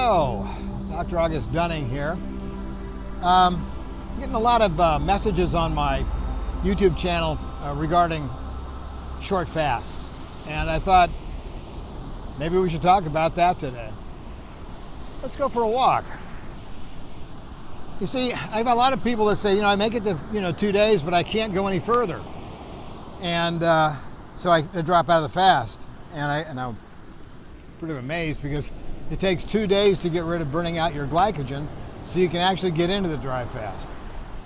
So, Dr. August Dunning here. Getting a lot of messages on my YouTube channel regarding short fasts, and I thought maybe we should talk about that today. Let's go for a walk. You see, I have a lot of people that say, I make it to 2 days, but I can't go any further, and so I drop out of the fast. And I'm pretty amazed because it takes 2 days to get rid of burning out your glycogen, so you can actually get into the dry fast.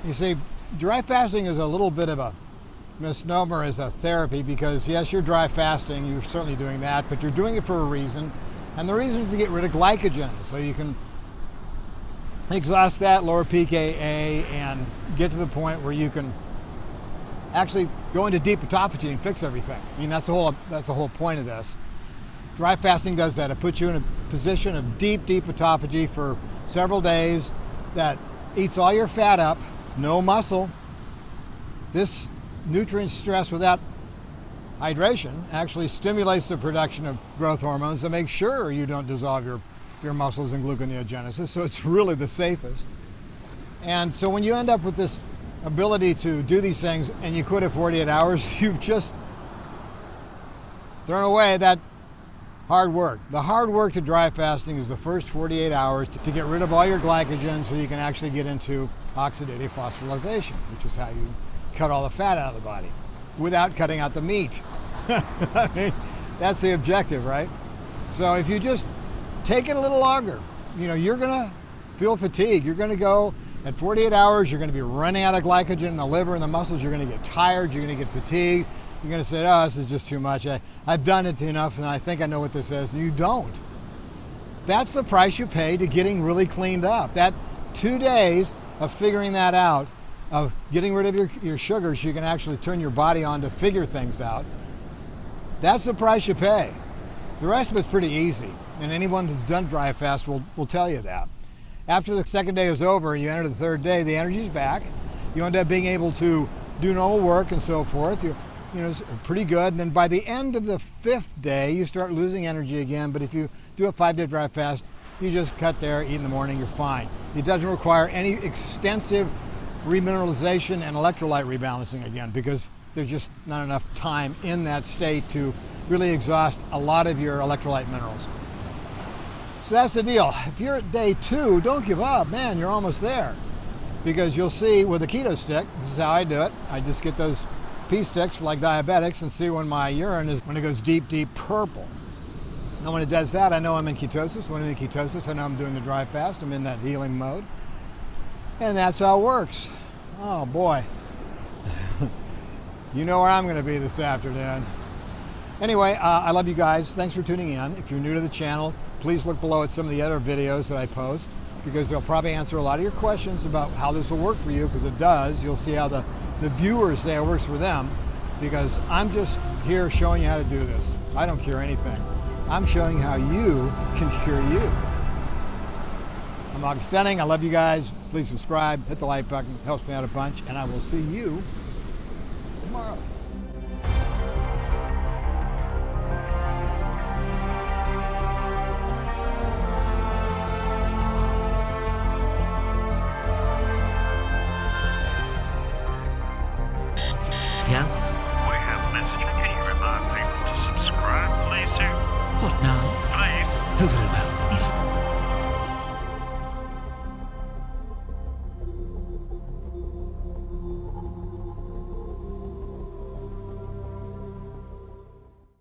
You see, dry fasting is a little bit of a misnomer as a therapy because yes, you're dry fasting, you're certainly doing that, but you're doing it for a reason, and the reason is to get rid of glycogen so you can exhaust that, lower pKa, and get to the point where you can actually go into deep autophagy and fix everything. I mean, that's the whole point of this. Dry fasting does that. It puts you in a position of deep autophagy for several days that eats all your fat up, no muscle. This nutrient stress without hydration actually stimulates the production of growth hormones to make sure you don't dissolve your muscles in gluconeogenesis, so it's really the safest. And so when you end up with this ability to do these things and you quit at 48 hours, you've just thrown away that hard work. The hard work to dry fasting is the first 48 hours to get rid of all your glycogen so you can actually get into oxidative phosphorylation, which is how you cut all the fat out of the body without cutting out the meat. I mean, that's the objective, right? So if you just take it a little longer, you're gonna feel fatigue. You're gonna go at 48 hours, you're gonna be running out of glycogen in the liver and the muscles. You're gonna get tired, you're gonna get fatigued. You're gonna say, oh, this is just too much. I've done it enough and I think I know what this is. And you don't. That's the price you pay to getting really cleaned up. That 2 days of figuring that out, of getting rid of your sugars so you can actually turn your body on to figure things out, that's the price you pay. The rest of it's pretty easy, and anyone who's done dry fast will tell you that. After the second day is over and you enter the third day, the energy's back. You end up being able to do normal work and so forth. It's pretty good. And then by the end of the 5th day, you start losing energy again. But if you do a 5-day dry fast, you just cut there, eat in the morning, you're fine. It doesn't require any extensive remineralization and electrolyte rebalancing again, because there's just not enough time in that state to really exhaust a lot of your electrolyte minerals. So that's the deal. If you're at day 2, don't give up, man, you're almost there. Because you'll see with a keto stick, this is how I do it. I just get those pea sticks for like diabetics and see when my urine when it goes deep purple. And when it does that, I know I'm in ketosis. When I'm in ketosis, I know I'm doing the dry fast. I'm in that healing mode. And that's how it works. Oh boy. You know where I'm gonna be this afternoon. Anyway, I love you guys. Thanks for tuning in. If you're new to the channel, please look below at some of the other videos that I post, because they'll probably answer a lot of your questions about how this will work for you, because it does. You'll see how the viewers say it works for them, because I'm just here showing you how to do this. I don't cure anything. I'm showing you how you can cure you. I'm August Dunning. I love you guys. Please subscribe, hit the like button, it helps me out a bunch, and I will see you tomorrow. Yes? We have a message. Can you remind people to subscribe, please, sir? What now? Please. Who will